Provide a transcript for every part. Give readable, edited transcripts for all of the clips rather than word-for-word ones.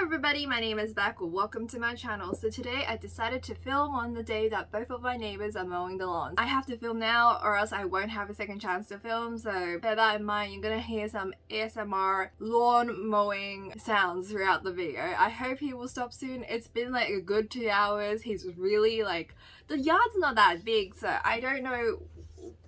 everybody, my name is Beck. Welcome to my channel. So today I decided to film on the day that both of my neighbors are mowing the lawn. I have to film now or else I won't have a second chance to film, so bear that in mind. You're gonna hear some ASMR lawn mowing sounds throughout the video. I hope he will stop soon. It's been like a good 2 hours. He's really like, the yard's not that big, so I don't know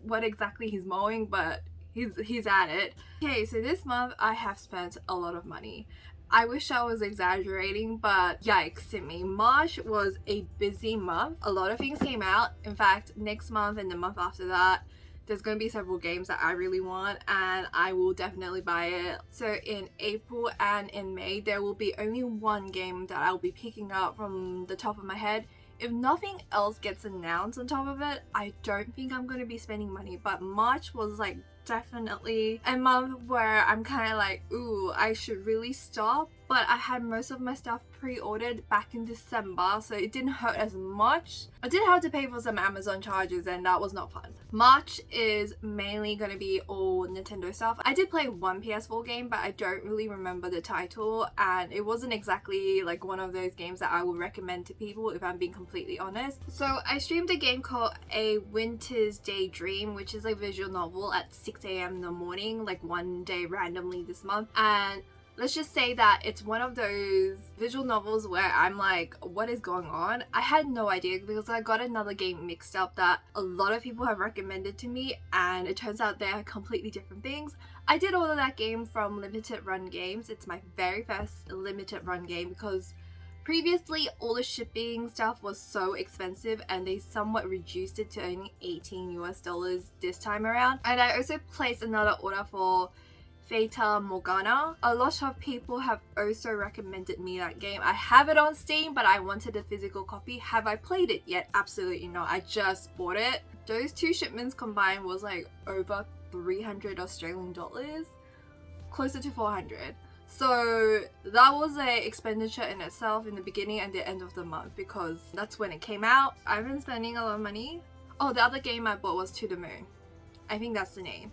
what exactly he's mowing, but he's at it. Okay, so this month I have spent a lot of money. I wish I was exaggerating, but yikes to me. March was a busy month. A lot of things came out. In fact, next month and the month after that, there's going to be several games that I really want and I will definitely buy it. So in April and in May, there will be only one game that I'll be picking up from the top of my head. If nothing else gets announced on top of it, I don't think I'm going to be spending money. But March was like definitely a month where I'm kind of like, ooh, I should really stop. But I had most of my stuff pre-ordered back in December, so it didn't hurt as much. I did have to pay for some Amazon charges and that was not fun. March is mainly going to be all Nintendo stuff. I did play one PS4 game, but I don't really remember the title, and it wasn't exactly like one of those games that I would recommend to people if I'm being completely honest. So I streamed a game called A Winter's Daydream, which is a visual novel at 6 AM in the morning, like one day randomly this month, and let's just say that it's one of those visual novels where I'm like, what is going on? I had no idea because I got another game mixed up that a lot of people have recommended to me, and it turns out they're completely different things. I did order that game from Limited Run Games. It's my very first Limited Run game because previously all the shipping stuff was so expensive and they somewhat reduced it to only $18 US this time around. And I also placed another order for Fata Morgana. A lot of people have also recommended me that game. I have it on Steam, but I wanted a physical copy. Have I played it yet? Absolutely not. I just bought it. Those two shipments combined was like over 300 Australian dollars, closer to 400. So that was an expenditure in itself in the beginning and the end of the month because that's when it came out. I've been spending a lot of money. Oh, the other game I bought was To the Moon. I think that's the name.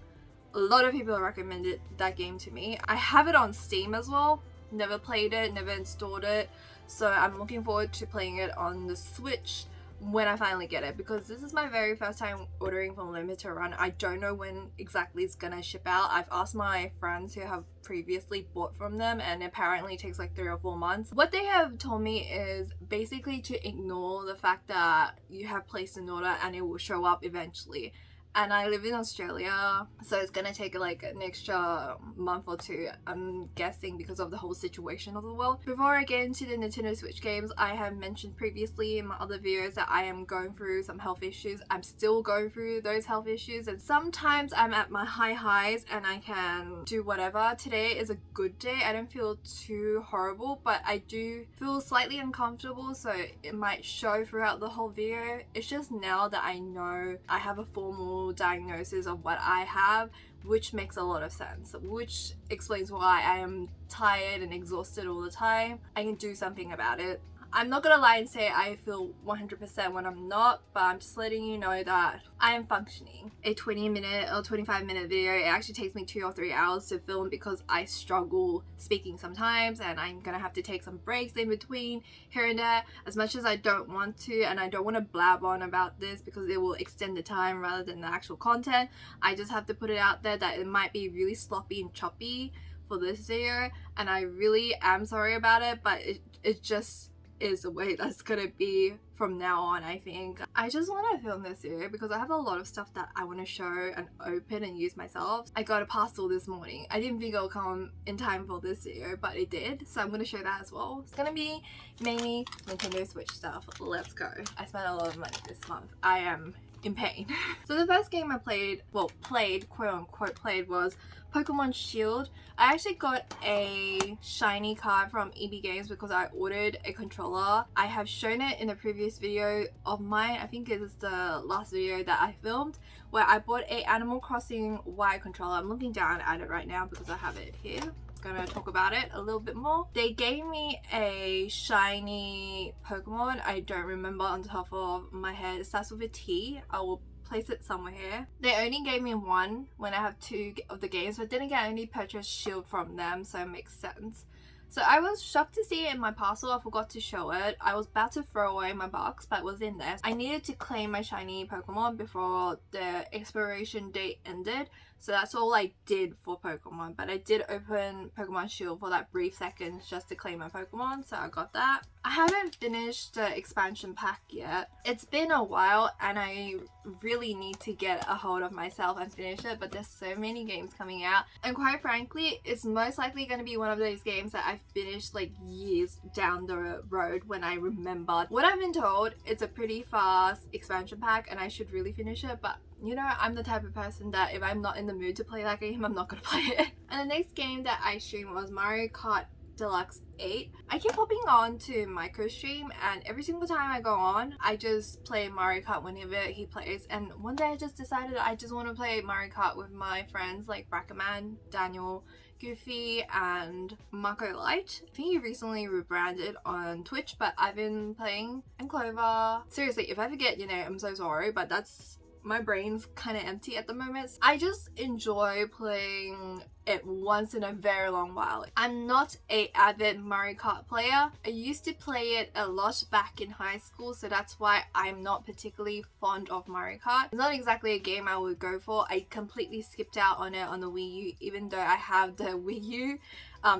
A lot of people recommended that game to me. I have it on Steam as well. Never played it, never installed it. So I'm looking forward to playing it on the Switch when I finally get it, because this is my very first time ordering from Limited Run. I don't know when exactly it's gonna ship out. I've asked my friends who have previously bought from them and apparently it takes like 3 or 4 months. What they have told me is basically to ignore the fact that you have placed an order and it will show up eventually. And I live in Australia, so it's gonna take like an extra month or two, I'm guessing, because of the whole situation of the world. Before I get into the Nintendo Switch games, I have mentioned previously in my other videos that I am going through some health issues. I'm still going through those health issues, and sometimes I'm at my highs and I can do whatever. Today is a good day. I don't feel too horrible, but I do feel slightly uncomfortable, so it might show throughout the whole video. It's just now that I know I have a formal diagnosis of what I have, which makes a lot of sense, which explains why I am tired and exhausted all the time. I can do something about it. I'm not gonna lie and say I feel 100% when I'm not, but I'm just letting you know that I am functioning. A 20-minute or 25-minute video, it actually takes me 2 or 3 hours to film because I struggle speaking sometimes and I'm gonna have to take some breaks in between here and there. As much as I don't want to, and I don't want to blab on about this because it will extend the time rather than the actual content, I just have to put it out there that it might be really sloppy and choppy for this video, and I really am sorry about it, but it just is the way that's gonna be from now on. I think I just want to film this video because I have a lot of stuff that I want to show and open and use myself. I got a parcel this morning. I didn't think it'll come in time for this video, but it did, so I'm going to show that as well. It's gonna be mainly Nintendo Switch stuff. Let's go. I spent a lot of money this month. I am in pain. So the first game I played, quote unquote played, was Pokemon Shield. I actually got a shiny card from EB Games because I ordered a controller. I have shown it in a previous video of mine. I think it is the last video that I filmed where I bought a Animal Crossing wire controller. I'm looking down at it right now because I have it here. Gonna talk about it a little bit more. They gave me a shiny Pokemon. I don't remember on top of my head. It starts with a T. I will place it somewhere here. They only gave me one when I have 2 of the games, but then again I only purchased Shield from them, so it makes sense. So I was shocked to see it in my parcel. I forgot to show it. I was about to throw away my box, but it was in there. I needed to claim my shiny Pokemon before the expiration date ended. So that's all I did for Pokemon. But I did open Pokemon Shield for that brief second just to claim my Pokemon. So I got that. I haven't finished the expansion pack yet. It's been a while and I really need to get a hold of myself and finish it. But there's so many games coming out. And quite frankly, it's most likely going to be one of those games that I finished like years down the road when I remembered. What I've been told, it's a pretty fast expansion pack and I should really finish it. But you know, I'm the type of person that if I'm not in the mood to play that game, I'm not gonna play it. And the next game that I streamed was Mario Kart Deluxe 8. I keep hopping on to micro stream and every single time I go on, I just play Mario Kart whenever he plays. And one day I just decided I just want to play Mario Kart with my friends like Brackerman, Daniel, Goofy and Marco Light. I think he recently rebranded on Twitch, but I've been playing and Clover. Seriously, if I forget your name, I'm so sorry, but that's my brain's kind of empty at the moment. I just enjoy playing it once in a very long while. I'm not a avid Mario Kart player. I used to play it a lot back in high school, so that's why I'm not particularly fond of Mario Kart. It's not exactly a game I would go for. I completely skipped out on it on the Wii U, even though I have the Wii U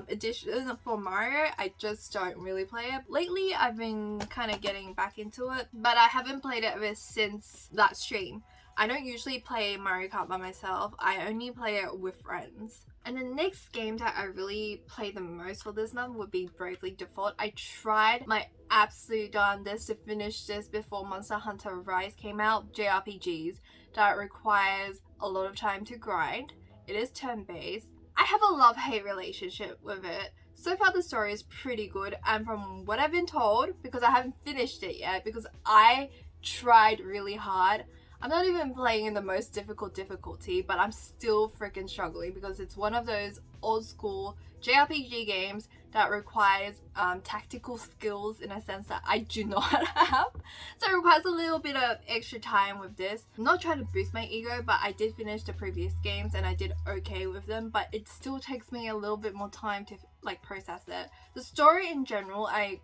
edition for Mario. I just don't really play it. Lately, I've been kind of getting back into it, but I haven't played it ever since that stream. I don't usually play Mario Kart by myself. I only play it with friends. And the next game that I really played the most for this month would be Bravely Default. I tried my absolute darndest to finish this before Monster Hunter Rise came out. JRPGs that requires a lot of time to grind. It is turn-based. I have a love-hate relationship with it. So far the story is pretty good, and from what I've been told, because I haven't finished it yet, because I tried really hard, I'm not even playing in the most difficult difficulty, but I'm still freaking struggling because it's one of those old school JRPG games that requires tactical skills in a sense that I do not have. So it requires a little bit of extra time with this. I'm not trying to boost my ego, but I did finish the previous games and I did okay with them, but it still takes me a little bit more time to like process it. The story in general, I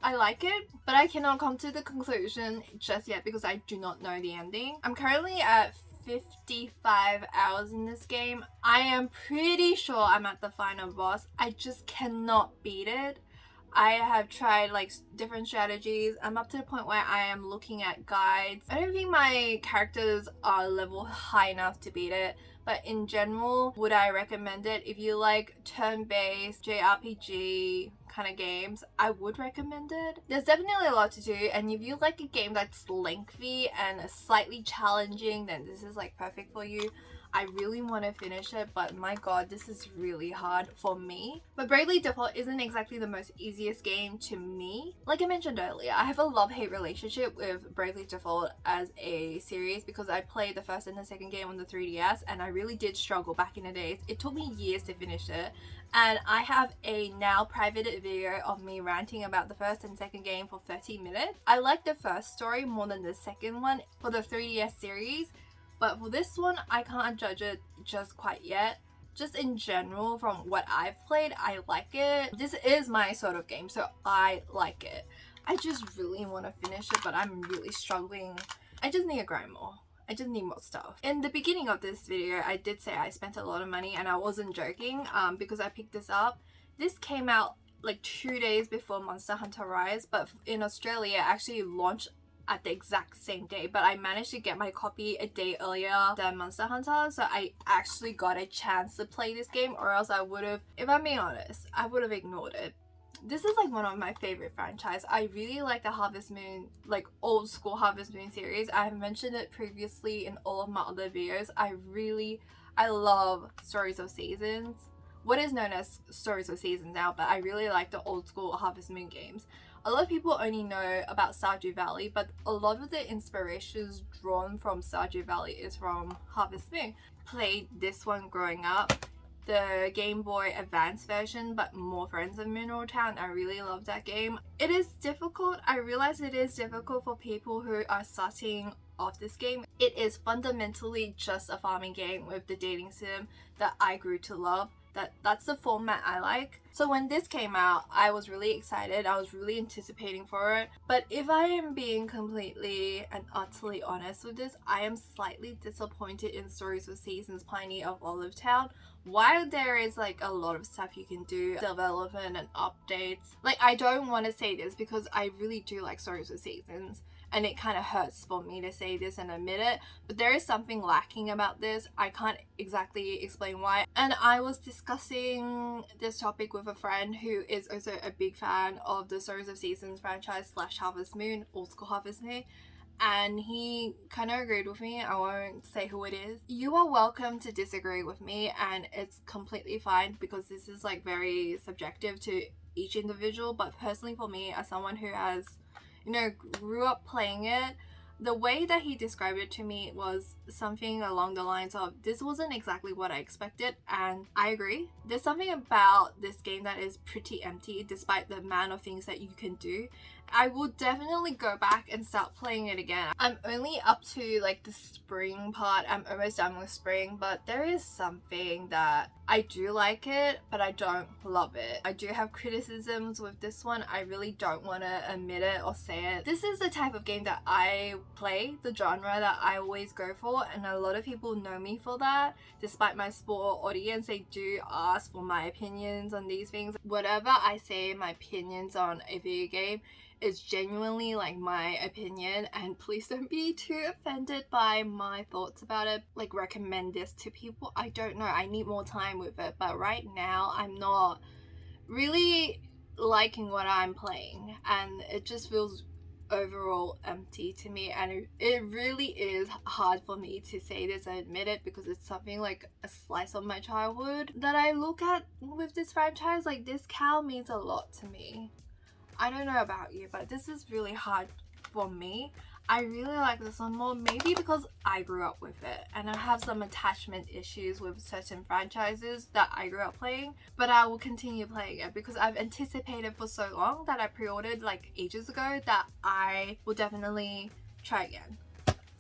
like it, but I cannot come to the conclusion just yet because I do not know the ending. I'm currently at 55 hours in this game. I am pretty sure I'm at the final boss. I just cannot beat it. I have tried like different strategies. I'm up to the point where I am looking at guides. I don't think my characters are level high enough to beat it, but in general, would I recommend it? If you like turn-based JRPG kind of games, I would recommend it. There's definitely a lot to do, and if you like a game that's lengthy and slightly challenging, then this is like perfect for you. I really want to finish it, but my god, this is really hard for me. But Bravely Default isn't exactly the most easiest game to me. Like I mentioned earlier, I have a love-hate relationship with Bravely Default as a series because I played the first and the second game on the 3DS and I really did struggle back in the days. It took me years to finish it, and I have a now private video of me ranting about the first and second game for 30 minutes. I like the first story more than the second one for the 3DS series, but for this one, I can't judge it just quite yet. Just in general, from what I've played, I like it. This is my sort of game, so I like it. I just really want to finish it, but I'm really struggling. I just need to grind more. I just need more stuff. In the beginning of this video, I did say I spent a lot of money, and I wasn't joking because I picked this up. This came out like 2 days before Monster Hunter Rise, but in Australia, it actually launched at the exact same day, but I managed to get my copy a day earlier than Monster Hunter, so I actually got a chance to play this game, or else I would have, if I'm being honest, I would have ignored it. This is like one of my favorite franchise. I really like the Harvest Moon, like old school Harvest Moon series. I have mentioned it previously in all of my other videos. I love Stories of Seasons, what is known as Stories of Seasons now, but I really like the old school Harvest Moon games. A lot of people only know about Stardew Valley, but a lot of the inspirations drawn from Stardew Valley is from Harvest Moon. Played this one growing up, the Game Boy Advance version, but more Friends of Mineral Town. I really love that game. It is difficult. I realize it is difficult for people who are starting off this game. It is fundamentally just a farming game with the dating sim that I grew to love. That's the format I like. So when this came out, I was really excited. I was really anticipating for it. But if I am being completely and utterly honest with this, I am slightly disappointed in Stories of Seasons Pioneer of Olive Town. While there is like a lot of stuff you can do, development and updates, like I don't want to say this because I really do like Stories of Seasons, and it kind of hurts for me to say this and admit it, but there is something lacking about this. I can't exactly explain why. And I was discussing this topic with a friend who is also a big fan of the Stories of Seasons franchise / Harvest Moon, old school Harvest Moon, and he kind of agreed with me. I won't say who it is. You are welcome to disagree with me, and it's completely fine because this is like very subjective to each individual. But personally for me, as someone who has, you know, grew up playing it, the way that he described it to me was something along the lines of, this wasn't exactly what I expected, and I agree. There's something about this game that is pretty empty despite the amount of things that you can do. I will definitely go back and start playing it again. I'm only up to like the spring part. I'm almost done with spring, but there is something that I do like it, but I don't love it. I do have criticisms with this one. I really don't want to admit it or say it. This is the type of game that I play, the genre that I always go for, and a lot of people know me for that. Despite my sport audience, they do ask for my opinions on these things. Whatever I say my opinions on a video game is genuinely like my opinion, and please don't be too offended by my thoughts about it. Like, recommend this to people, I don't know, I need more time with it, but right now I'm not really liking what I'm playing, and it just feels overall empty to me. And it really is hard for me to say this and admit it because it's something like a slice of my childhood that I look at with this franchise. Like, this cow means a lot to me. I don't know about you, but this is really hard for me. I really like this one more, maybe because I grew up with it and I have some attachment issues with certain franchises that I grew up playing, but I will continue playing it because I've anticipated for so long that I pre-ordered like ages ago that I will definitely try again.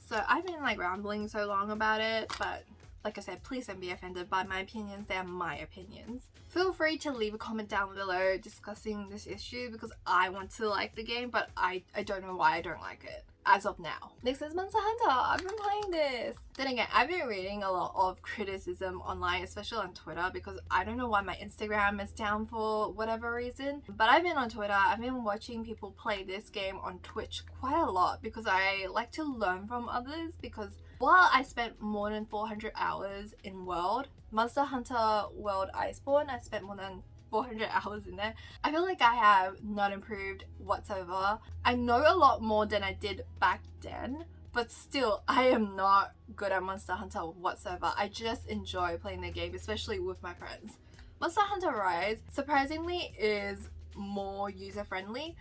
So I've been like rambling so long about it, but like I said, please don't be offended by my opinions. They are my opinions. Feel free to leave a comment down below discussing this issue because I want to like the game, but I don't know why I don't like it as of now. Next is Monster Hunter. I've been playing this. Then again, I've been reading a lot of criticism online, especially on Twitter, because I don't know why my Instagram is down for whatever reason. But I've been on Twitter. I've been watching people play this game on Twitch quite a lot because I like to learn from others. Because while I spent more than 400 hours in World, Monster Hunter World Iceborne, I spent more than 400 hours in there. I feel like I have not improved whatsoever. I know a lot more than I did back then, but still I am not good at Monster Hunter whatsoever. I just enjoy playing the game, especially with my friends. Monster Hunter Rise surprisingly is more user-friendly.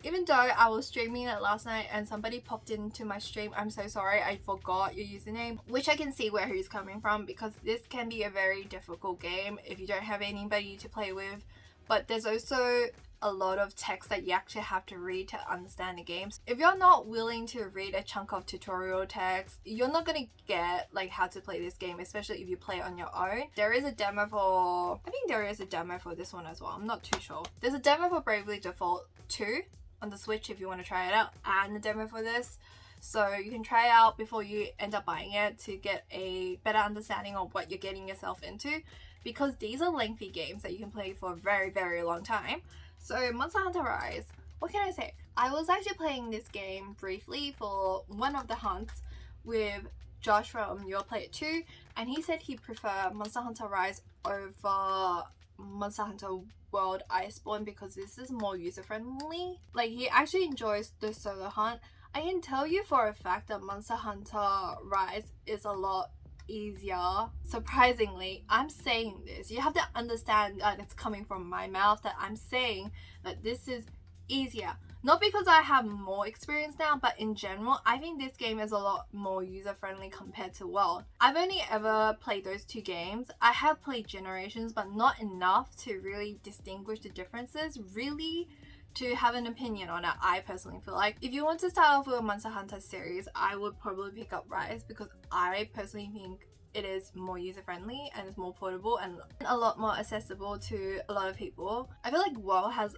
Even though I was streaming it last night and somebody popped into my stream, I'm so sorry, I forgot your username, which I can see where he's coming from because this can be a very difficult game if you don't have anybody to play with. But there's also a lot of text that you actually have to read to understand the games. If you're not willing to read a chunk of tutorial text, you're not gonna get like how to play this game, especially if you play on your own. There is a demo for, I think there is a demo for this one as well, I'm not too sure. There's a demo for Bravely Default 2 on the Switch if you want to try it out, and the demo for this, so you can try it out before you end up buying it to get a better understanding of what you're getting yourself into, because these are lengthy games that you can play for a very, very long time. So Monster Hunter Rise, what can I say? I was actually playing this game briefly for one of the hunts with Josh from Your Play It Too, and he said he preferred Monster Hunter Rise over Monster Hunter World Iceborne because this is more user-friendly. Like, he actually enjoys the solo hunt. I can tell you for a fact that Monster Hunter Rise is a lot easier. Surprisingly, I'm saying this, you have to understand that it's coming from my mouth, that I'm saying that this is easier. Not because I have more experience now, but in general, I think this game is a lot more user-friendly compared to World. I've only ever played those two games. I have played Generations, but not enough to really distinguish the differences, really to have an opinion on it. I personally feel like if you want to start off with a Monster Hunter series, I would probably pick up Rise because I personally think it is more user-friendly and it's more portable and a lot more accessible to a lot of people. I feel like WoW has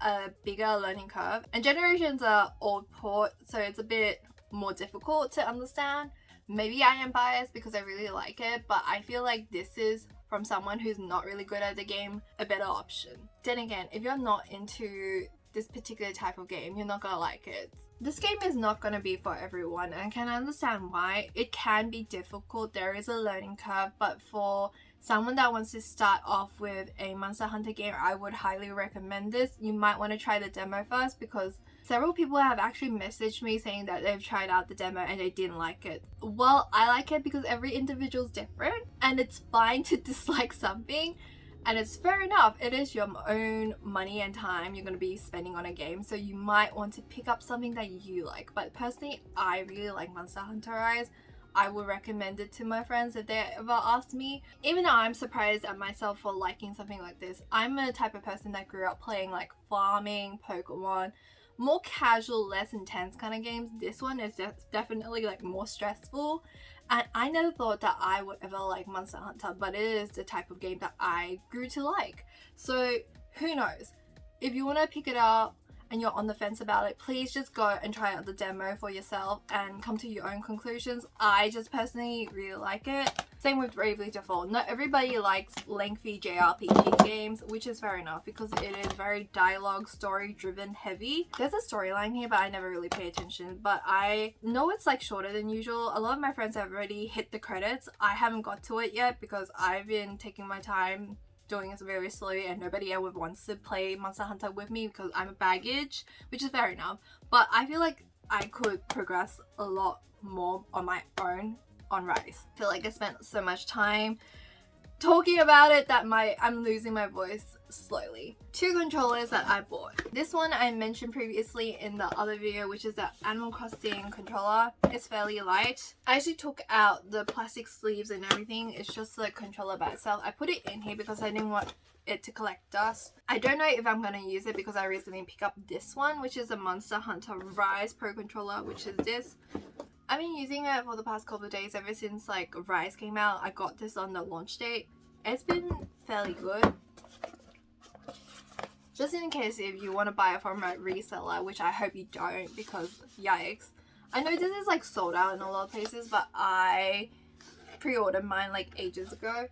a bigger learning curve and generations are old port, so it's a bit more difficult to understand. Maybe I am biased because I really like it, but I feel like this is, from someone who's not really good at the game, a better option. Then again, if you're not into this particular type of game, you're not gonna like it. This game is not gonna be for everyone, and I can understand why. It can be difficult, there is a learning curve, but for someone that wants to start off with a Monster Hunter game, I would highly recommend this. You might want to try the demo first, because several people have actually messaged me saying that they've tried out the demo and they didn't like it. Well, I like it because every individual is different and it's fine to dislike something, and it's fair enough. It is your own money and time you're going to be spending on a game, so you might want to pick up something that you like. But personally, I really like Monster Hunter Rise. I would recommend it to my friends if they ever asked me. Even though I'm surprised at myself for liking something like this. I'm a type of person that grew up playing like farming, Pokemon, more casual, less intense kind of games. This one is definitely like more stressful, and I never thought that I would ever like Monster Hunter, but it is the type of game that I grew to like. So who knows, if you want to pick it up and you're on the fence about it, please just go and try out the demo for yourself and come to your own conclusions. I just personally really like it. Same with Bravely Default. Not everybody likes lengthy JRPG games, which is fair enough because it is very dialogue, story driven heavy. There's a storyline here, but I never really pay attention. But I know it's like shorter than usual. A lot of my friends have already hit the credits. I haven't got to it yet because I've been taking my time doing this very slowly, and nobody ever wants to play Monster Hunter with me because I'm a baggage, which is fair enough. But I feel like I could progress a lot more on my own on Rise. I feel like I spent so much time talking about it that I'm losing my voice slowly. Two controllers that I bought. This one I mentioned previously in the other video, which is the Animal Crossing controller. It's fairly light. I actually took out the plastic sleeves and everything. It's just the controller by itself. I put it in here because I didn't want it to collect dust. I don't know if I'm going to use it because I recently picked up this one, which is a Monster Hunter Rise Pro controller, which is this. I've been using it for the past couple of days ever since like Rise came out. I got this on the launch date. It's been fairly good. Just in case if you want to buy it from a reseller, which I hope you don't because yikes. I know this is like sold out in a lot of places, but I pre-ordered mine like ages ago.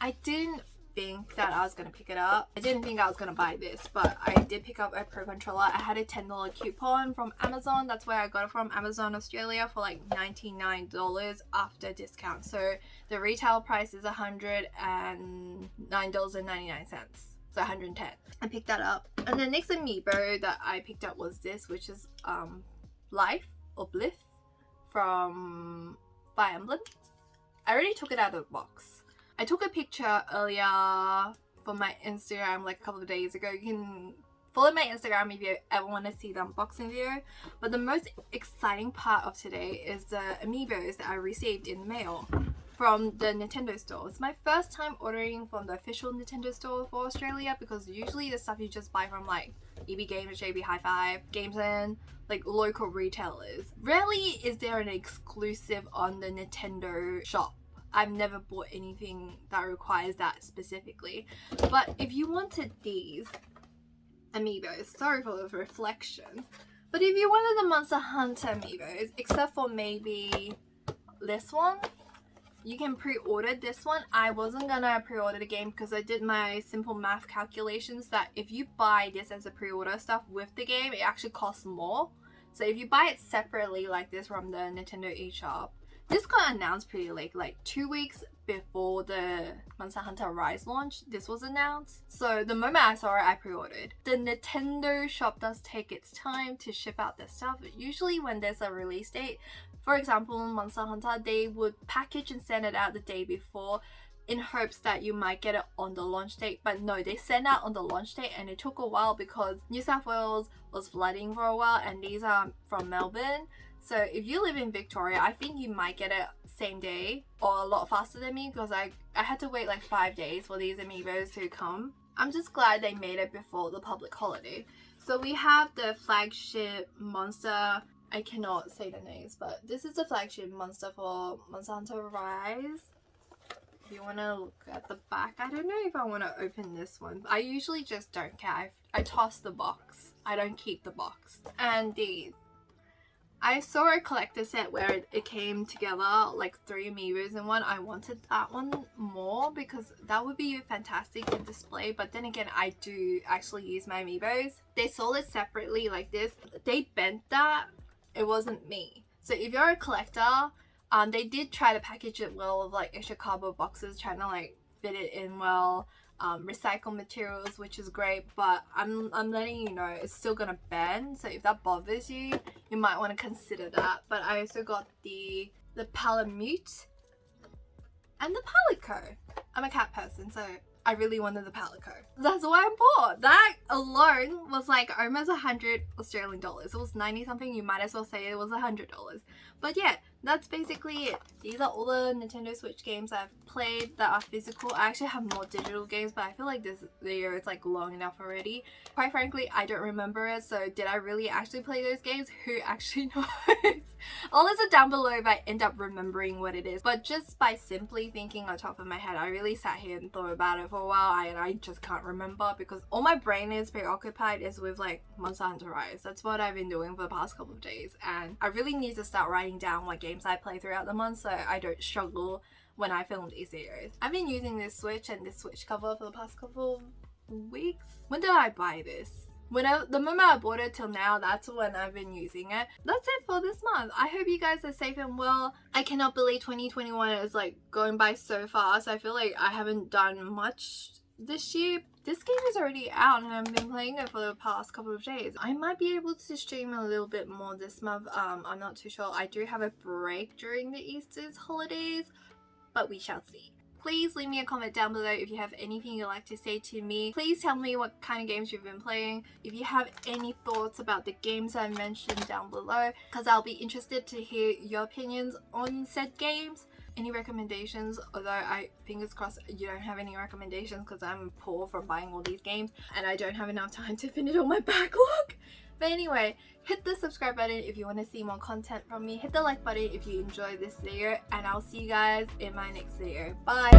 I didn't think that I was going to pick it up. I didn't think I was going to buy this, but I did pick up a Pro controller. I had a $10 coupon from Amazon. That's where I got it from, Amazon Australia, for like $99 after discount. So the retail price is $109.99. So 110. I picked that up. And the next amiibo that I picked up was this, which is Life or Blith from Fire Emblem. I already took it out of the box. I took a picture earlier for my Instagram like a couple of days ago. You can follow my Instagram if you ever want to see the unboxing video. But the most exciting part of today is the amiibos that I received in the mail from the Nintendo store. It's my first time ordering from the official Nintendo store for Australia, because usually the stuff you just buy from like EB Games, JB Hi-Fi, Games and like local retailers. Rarely is there an exclusive on the Nintendo shop. I've never bought anything that requires that specifically. But if you wanted these amiibos, sorry for the reflection, but if you wanted the Monster Hunter amiibos, except for maybe this one, you can pre-order this one. I wasn't gonna pre-order the game because I did my simple math calculations that if you buy this as a pre-order stuff with the game, it actually costs more. So if you buy it separately like this from the Nintendo eShop, this got announced pretty late, like 2 weeks before the Monster Hunter Rise launch. This was announced. So the moment I saw it, I pre-ordered. The Nintendo shop does take its time to ship out their stuff. Usually when there's a release date, for example, Monster Hunter, they would package and send it out the day before in hopes that you might get it on the launch date. But no, they sent out on the launch date and it took a while because New South Wales was flooding for a while, and these are from Melbourne. So if you live in Victoria, I think you might get it same day or a lot faster than me, because I had to wait like 5 days for these amiibos to come. I'm just glad they made it before the public holiday. So we have the flagship Monster I cannot say the names, but this is the flagship monster for Monsanto Rise. If you want to look at the back, I don't know if I want to open this one. I usually just don't care. I toss the box. I don't keep the box. And these. I saw a collector set where it came together like 3 amiibos in one. I wanted that one more because that would be fantastic to display. But then again, I do actually use my amiibos. They sold it separately like this. They bent that. It wasn't me. So if you're a collector, they did try to package it well with like extra cardboard boxes, trying to like fit it in well, recycle materials, which is great, but I'm letting you know it's still gonna bend. So if that bothers you, you might want to consider that. But I also got the Palamute and the Palico. I'm a cat person, so I really wanted the Palico. That's why I bought. That alone was like almost 100 Australian dollars. It was 90 something. You might as well say it was $100. But yeah, that's basically it. These are all the Nintendo Switch games I've played that are physical. I actually have more digital games, but I feel like this video is like long enough already. Quite frankly, I don't remember it, so did I really actually play those games? Who actually knows? I'll list it down below if I end up remembering what it is. But just by simply thinking on top of my head, I really sat here and thought about it for a while, and I just can't remember because all my brain is preoccupied is with like Monsanto Rise. That's what I've been doing for the past couple of days, and I really need to start writing down what games I play throughout the month so I don't struggle when I film these videos. I've been using this Switch and this Switch cover for the past couple of weeks. When did I buy this? The moment I bought it till now, that's when I've been using it. That's it for this month. I hope you guys are safe and well. I cannot believe 2021 is like going by so fast. I feel like I haven't done much this year. This game is already out and I've been playing it for the past couple of days. I might be able to stream a little bit more this month. I'm not too sure. I do have a break during the Easter's holidays, but we shall see. Please leave me a comment down below if you have anything you'd like to say to me. Please tell me what kind of games you've been playing. If you have any thoughts about the games I mentioned down below, because I'll be interested to hear your opinions on said games. Any recommendations, although I fingers crossed you don't have any recommendations because I'm poor from buying all these games and I don't have enough time to finish all my backlog. But anyway, hit the subscribe button if you want to see more content from me. Hit the like button if you enjoyed this video, and I'll see you guys in my next video. Bye!